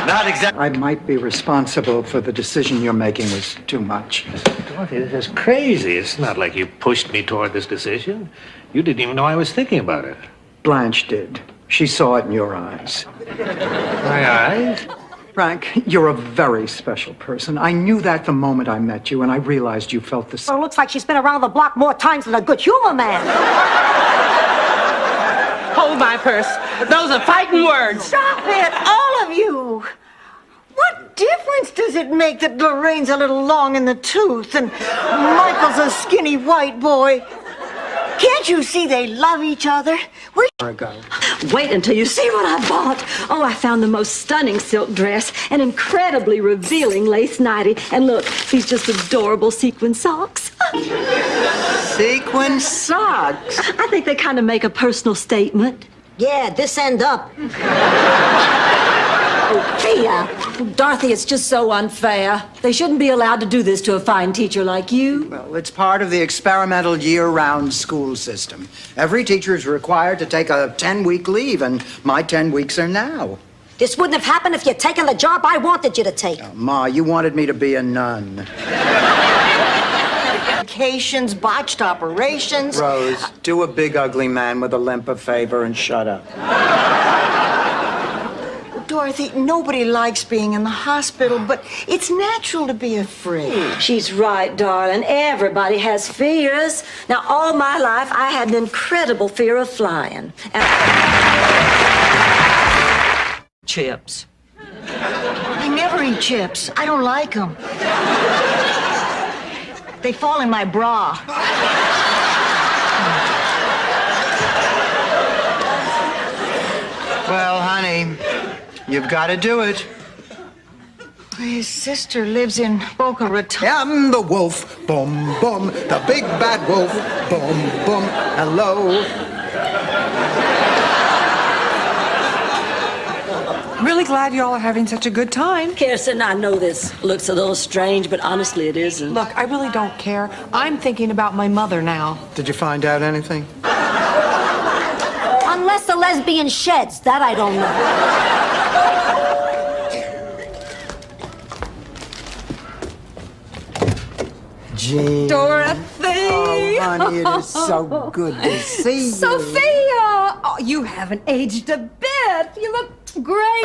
Not exactly. I might be responsible for the decision you're making was too much. Dorothy, this is crazy. It's not like you pushed me toward this decision. You didn't even know I was thinking about it. Blanche did. She saw it in your eyes. My eyes? Frank, you're a very special person. I knew that the moment I met you, and I realized you felt the same. Well, it looks like she's been around the block more times than a good humor man. Hold my purse. Those are fighting words. Stop it, all of you. What difference does it make that Lorraine's a little long in the tooth and Michael's a skinny white boy? Can't you see they love each other? Wait until you see what I bought. Oh, I found the most stunning silk dress, an incredibly revealing lace nightie, and look, these just adorable sequin socks. Sequin socks? I think they kind of make a personal statement. Yeah, this end up. Oh, Thea. Dorothy, it's just so unfair. They shouldn't be allowed to do this to a fine teacher like you. Well, it's part of the experimental year-round school system. Every teacher is required to take a 10-week leave, and my 10 weeks are now. This wouldn't have happened if you'd taken the job I wanted you to take. Ma, you wanted me to be a nun. Vacations, botched operations. Rose, do a big ugly man with a limp a favor and shut up. Dorothy, nobody likes being in the hospital, but it's natural to be afraid. She's right, darling. Everybody has fears. Now, all my life, I had an incredible fear of flying. Chips. I never eat chips. I don't like them. They fall in my bra. Well, honey, you've got to do it. His sister lives in Boca Raton. I'm the wolf, boom, boom, the big bad wolf, boom, boom, hello. Really glad you all are having such a good time. Kirsten, I know this looks a little strange, but honestly, it isn't. Look, I really don't care. I'm thinking about my mother now. Did you find out anything? Unless the lesbian sheds, that I don't know. Jean. Dorothy! Oh, honey, it is so good to see you. Sophia! Oh, you haven't aged a bit. You look great.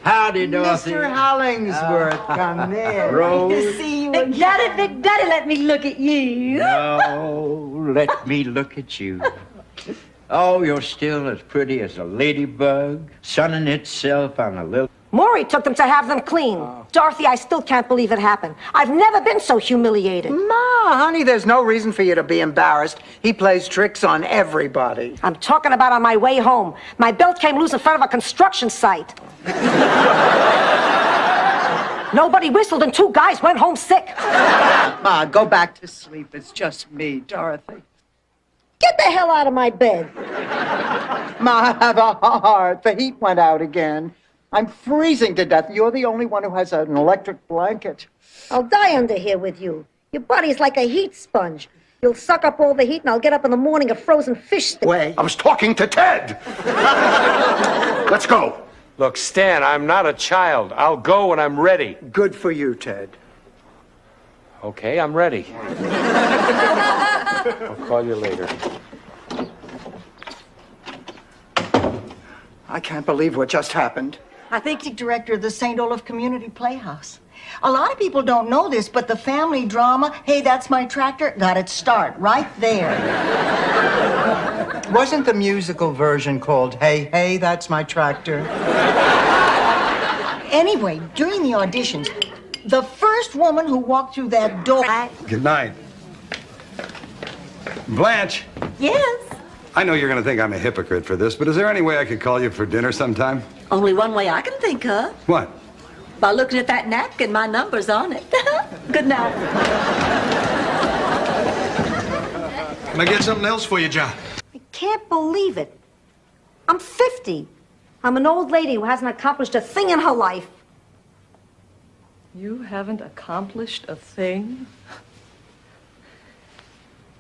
Howdy, Dorothy. Mr. Hollingsworth, come in. Rose. Good to see you. Big Daddy, let me look at you. No, let me look at you. Oh, you're still as pretty as a ladybug, sunning itself on a little... Maury took them to have them cleaned. Dorothy, I still can't believe it happened. I've never been so humiliated. Ma, honey, there's no reason for you to be embarrassed. He plays tricks on everybody. I'm talking about on my way home. My belt came loose in front of a construction site. Nobody whistled and 2 guys went home sick. Ma, go back to sleep. It's just me, Dorothy. Get the hell out of my bed. Ma, have a heart. The heat went out again. I'm freezing to death. You're the only one who has an electric blanket. I'll die under here with you. Your body's like a heat sponge. You'll suck up all the heat and I'll get up in the morning a frozen fish stick. Wait. I was talking to Ted. Let's go. Look, Stan, I'm not a child. I'll go when I'm ready. Good for you, Ted. Okay, I'm ready. I'll call you later. I can't believe what just happened. I think the director of the St. Olaf Community Playhouse. A lot of people don't know this, but the family drama, Hey, That's My Tractor, got its start right there. Wasn't the musical version called Hey, Hey, That's My Tractor? Anyway, during the auditions, the first woman who walked through that door... Good night. Blanche, Yes. I know you're going to think I'm a hypocrite for this, but is there any way I could call you for dinner sometime? Only one way I can think of. What? By looking at that napkin, my number's on it. Good night. Can I get something else for you, John? I can't believe it. I'm 50. I'm an old lady who hasn't accomplished a thing in her life. You haven't accomplished a thing?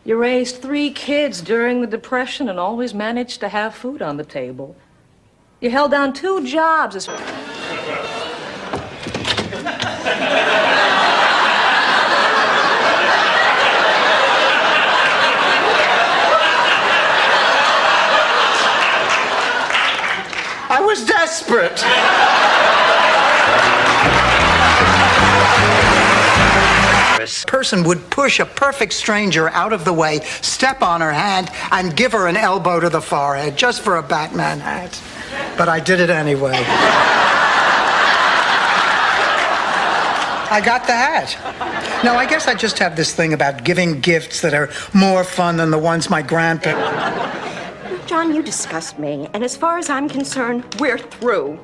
You raised 3 kids during the Depression and always managed to have food on the table. You held down 2 jobs as... I was desperate. Person would push a perfect stranger out of the way, step on her hand, and give her an elbow to the forehead just for a Batman hat. But I did it anyway. I got the hat. No, I guess I just have this thing about giving gifts that are more fun than the ones my grandparents... John, you disgust me, and as far as I'm concerned, we're through.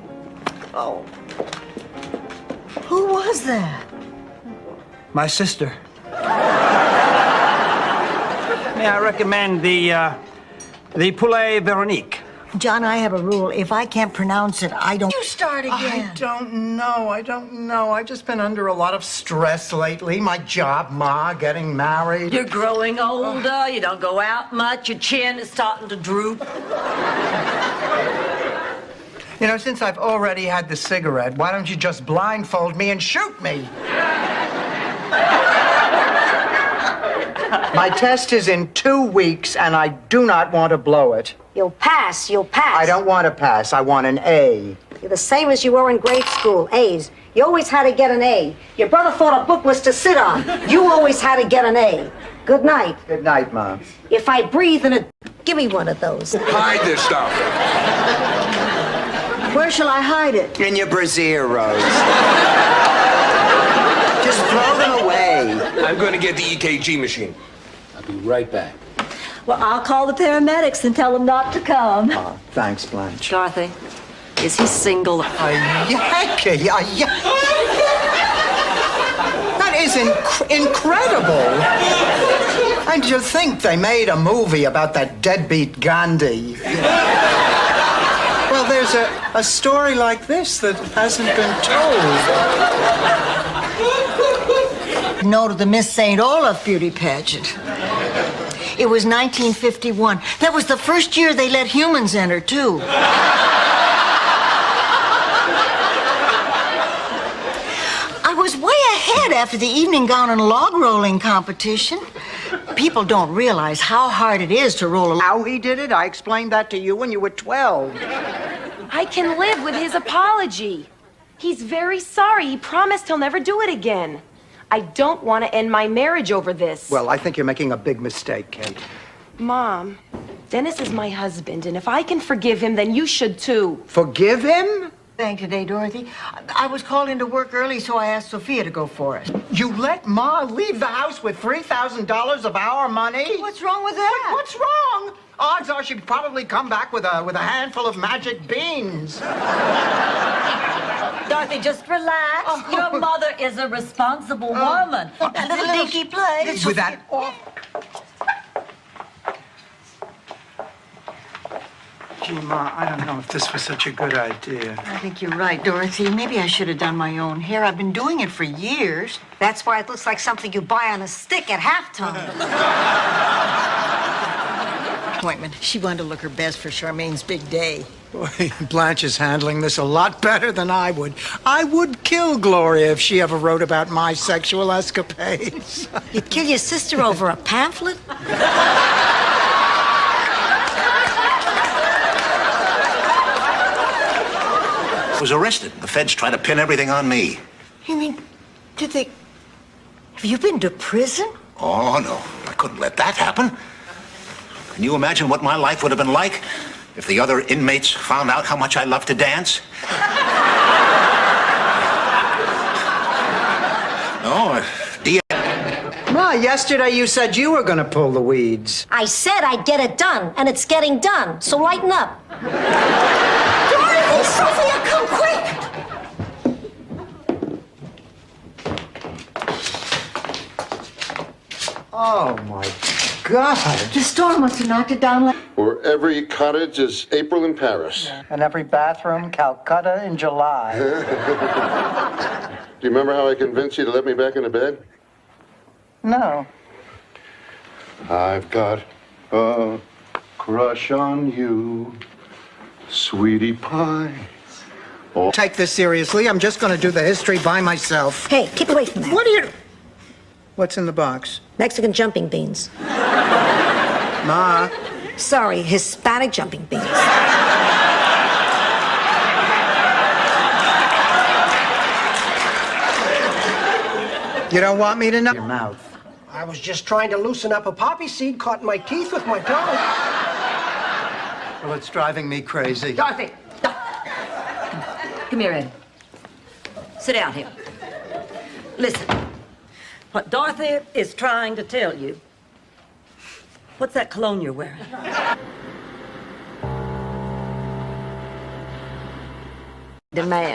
Oh. Who was that? My sister. May I recommend the poulet Veronique? John, I have a rule. If I can't pronounce it, I don't... You start again. I don't know. I've just been under a lot of stress lately. My job, Ma, getting married. You're growing older, you don't go out much, your chin is starting to droop. You know, since I've already had the cigarette, why don't you just blindfold me and shoot me? My test is in 2 weeks, and I do not want to blow it. You'll pass. I don't want to pass. I want an A. You're the same as you were in grade school, A's. You always had to get an A. Your brother thought a book was to sit on. You always had to get an A. Good night. Good night, Mom. If I breathe in it, give me one of those. Hide this stuff. Where shall I hide it? In your brassiere, Rose. Just throw them away. I'm going to get the EKG machine. I'll be right back. Well, I'll call the paramedics and tell them not to come. Oh, thanks, Blanche. Dorothy, is he single? That is incredible. And to think they made a movie about that deadbeat Gandhi. Well, there's a story like this that hasn't been told. No to the Miss St. Olaf beauty pageant. It was 1951. That was the first year they let humans enter, too. I was way ahead after the evening gown and log rolling competition. People don't realize how hard it is to roll a... How he did it? I explained that to you when you were 12. I can live with his apology. He's very sorry. He promised he'll never do it again. I don't want to end my marriage over this. Well, I think you're making a big mistake, Kate. Mom, Dennis is my husband, and if I can forgive him, then you should too. Forgive him? Thing today, Dorothy. I was called into work early, so I asked Sophia to go for it. You let Ma leave the house with $3,000 of our money? What's wrong with that? What's wrong? Odds are she'd probably come back with a handful of magic beans. Dorothy, just relax. Your mother is a responsible woman. That little dinky place. With that Gee, Ma, I don't know if this was such a good idea. I think you're right, Dorothy. Maybe I should have done my own hair. I've been doing it for years. That's why it looks like something you buy on a stick at halftime. Appointment. She wanted to look her best for Charmaine's big day. Boy, Blanche is handling this a lot better than I would. I would kill Gloria if she ever wrote about my sexual escapades. You'd kill your sister over a pamphlet? Was arrested. The feds try to pin everything on me. You mean, did they... Have you been to prison? Oh, no. I couldn't let that happen. Can you imagine what my life would have been like if the other inmates found out how much I love to dance? No, Ma, yesterday you said you were going to pull the weeds. I said I'd get it done, and it's getting done, so lighten up. Dorothy, Sophia, come quick! Oh, my God. The storm must have knocked it down like... Or every cottage is April in Paris. And every bathroom, Calcutta in July. Do you remember how I convinced you to let me back into bed? No. I've got a crush on you, sweetie pie. Oh. Take this seriously. I'm just going to do the history by myself. Hey, keep away from that. What are you... What's in the box? Mexican jumping beans. Ma. Sorry, Hispanic jumping beans. You don't want me to know? Your mouth. I was just trying to loosen up a poppy seed caught in my teeth with my tongue. Well, it's driving me crazy. Dorothy! Come here, Ed. Sit down here. Listen. What Dorothy is trying to tell you. What's that cologne you're wearing? The man.